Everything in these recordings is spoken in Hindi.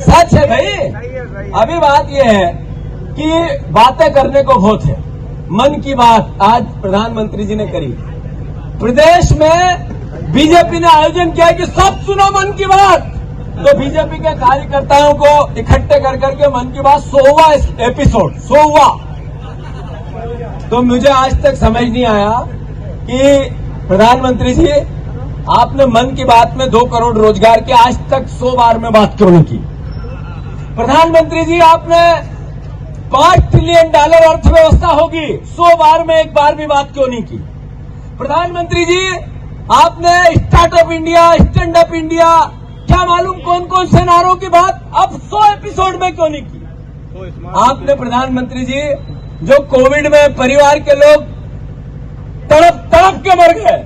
सच है भाई। अभी बात यह है कि बातें करने को बहुत है। मन की बात आज प्रधानमंत्री जी ने करी। प्रदेश में बीजेपी ने आयोजन किया कि सब सुनो मन की बात। तो बीजेपी के कार्यकर्ताओं को इकट्ठे कर करके मन की बात 100वां एपिसोड 100वां। तो मुझे आज तक समझ नहीं आया कि प्रधानमंत्री जी आपने मन की बात में 2 करोड़ रोजगार की आज तक 100 बार में बात क्यों नहीं की। प्रधानमंत्री जी आपने $5 ट्रिलियन अर्थव्यवस्था होगी, 100 बार में एक बार भी बात क्यों नहीं की। प्रधानमंत्री जी आपने startup India, stand up India, क्या मालूम कौन कौन से नारों की बात अब 100 एपिसोड में क्यों नहीं की। आपने प्रधानमंत्री जी जो कोविड में परिवार के लोग तड़प तड़प के मर गए,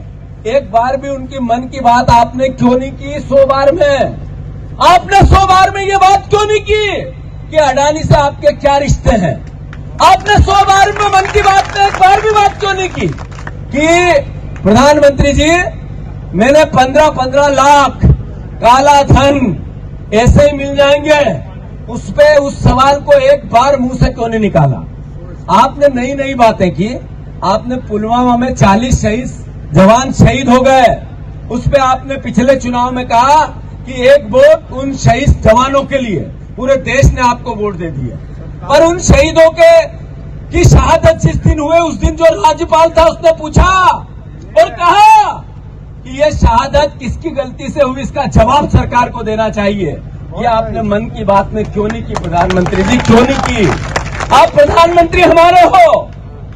एक बार भी उनकी मन की बात आपने क्यों नहीं की। 100 बार में आपने 100 बार में ये बात क्यों नहीं की कि अडानी से आपके क्या रिश्ते हैं। आपने 100 बार में मन की बात में एक बार भी बात क्यों नहीं की कि प्रधानमंत्री जी मैंने 15-15 लाख काला धन ऐसे ही मिल जाएंगे, उस सवाल को एक बार मुंह से क्यों नहीं निकाला। आपने नई नई बातें की। आपने पुलवामा में 40 जवान शहीद हो गए, उस पे आपने पिछले चुनाव में कहा कि एक वोट उन शहीद जवानों के लिए, पूरे देश ने आपको वोट दे दिया। पर उन शहीदों की शहादत जिस दिन हुए उस दिन जो राज्यपाल था उसने पूछा और कहा कि ये शहादत किसकी गलती से हुई, इसका जवाब सरकार को देना चाहिए। ये आपने मन की बात में क्यों नहीं की प्रधानमंत्री जी, क्यों नहीं की। आप प्रधानमंत्री हमारे हो,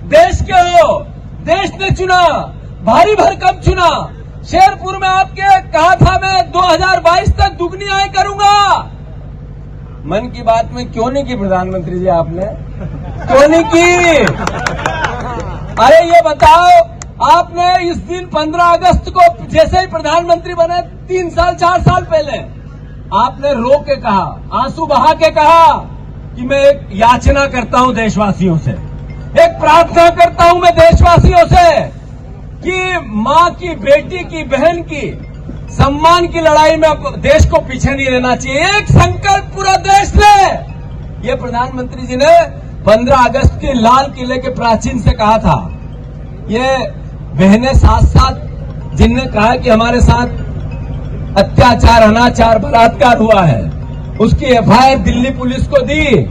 देश के हो, देश ने चुना, भारी भरकम चुना। शेरपुर में आपके कहा था मैं 2022 तक दुगनी आय करूंगा। मन की बात में क्यों नहीं की प्रधानमंत्री जी, आपने क्यों नहीं की। अरे ये बताओ, आपने इस दिन 15 अगस्त को जैसे ही प्रधानमंत्री बने 3 साल 4 साल पहले आपने रो के कहा, आंसू बहा के कहा कि मैं एक याचना करता हूं देशवासियों से, एक प्रार्थना करता हूं मैं देशवासियों से कि मां की, बेटी की, बहन की सम्मान की लड़ाई में देश को पीछे नहीं रहना चाहिए। एक संकल्प पूरा देश ले। ये प्रधानमंत्री जी ने 15 अगस्त के लाल किले के प्राचीन से कहा था। ये बहनें साथ साथ जिनने कहा कि हमारे साथ अत्याचार, अनाचार, बलात्कार हुआ है, उसकी FIR दिल्ली पुलिस को दी।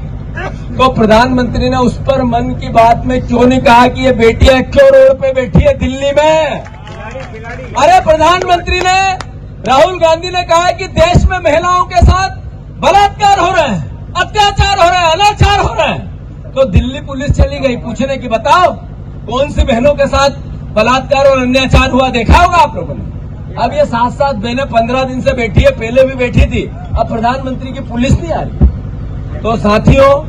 तो प्रधानमंत्री ने उस पर मन की बात में क्यों नहीं कहा कि ये बेटियां क्यों रोड पे बैठी है दिल्ली में। अरे प्रधानमंत्री ने, राहुल गांधी ने कहा कि देश में महिलाओं के साथ बलात्कार हो रहे हैं, अत्याचार हो रहा है, अनाचार हो रहा है। तो दिल्ली पुलिस चली गई पूछने की, बताओ कौन सी बहनों के साथ बलात्कार और अत्याचार हुआ, देखा होगा आप लोगों ने। अब ये 7-7 बहनें 15 दिन से बैठी है, पहले भी बैठी थी, अब प्रधानमंत्री की पुलिस नहीं आ रही। तो साथियों,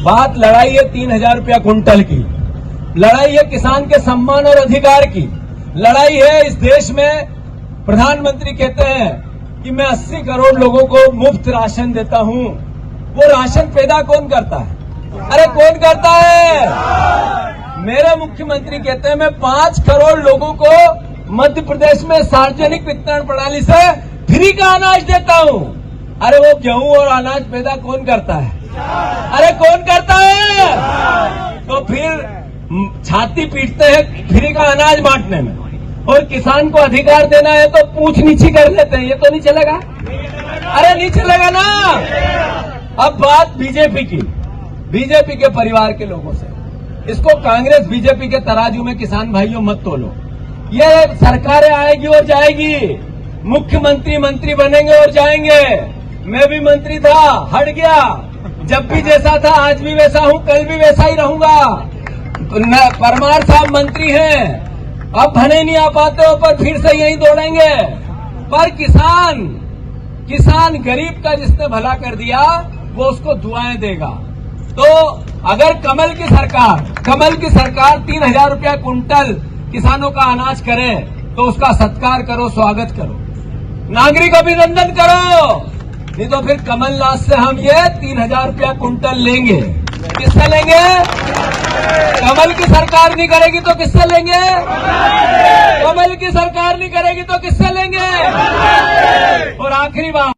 बात लड़ाई है 3000 रुपया कुंटल की, लड़ाई है किसान के सम्मान और अधिकार की, लड़ाई है इस देश में। प्रधानमंत्री कहते हैं कि मैं 80 करोड़ लोगों को मुफ्त राशन देता हूं। वो राशन पैदा कौन करता है? अरे कौन करता है? मेरे मुख्यमंत्री कहते हैं मैं 5 करोड़ लोगों को मध्य प्रदेश में सार्वजनिक वितरण प्रणाली से फ्री का अनाज देता हूं। अरे वो गेहूं और अनाज पैदा कौन करता है? अरे कौन करता है? तो फिर छाती पीटते हैं फ्री का अनाज बांटने में, और किसान को अधिकार देना है तो पूछ नीची कर लेते हैं। ये तो नहीं चलेगा। अरे नहीं चलेगा ना। अब बात बीजेपी की, बीजेपी के परिवार के लोगों से। इसको कांग्रेस बीजेपी के तराजू में किसान भाइयों मत तोलो। ये सरकारें आएगी और जाएगी, मुख्यमंत्री मंत्री बनेंगे और जाएंगे। मैं भी मंत्री था, हट गया। जब भी जैसा था आज भी वैसा हूं, कल भी वैसा ही रहूंगा। परमार साहब मंत्री हैं, अब भले नहीं आ पाते हो पर फिर से यही दौड़ेंगे। पर किसान गरीब का जिसने भला कर दिया वो उसको दुआएं देगा। तो अगर कमल की सरकार 3000 रुपया कुंटल किसानों का अनाज करे तो उसका सत्कार करो, स्वागत करो, नागरिक अभिनंदन करो। नहीं तो फिर कमलनाथ से हम ये 3000 रुपया कुंटल लेंगे। किससे लेंगे? कमल की सरकार नहीं करेगी तो किससे लेंगे? कमल की सरकार नहीं करेगी तो किससे लेंगे? और आखिरी बात,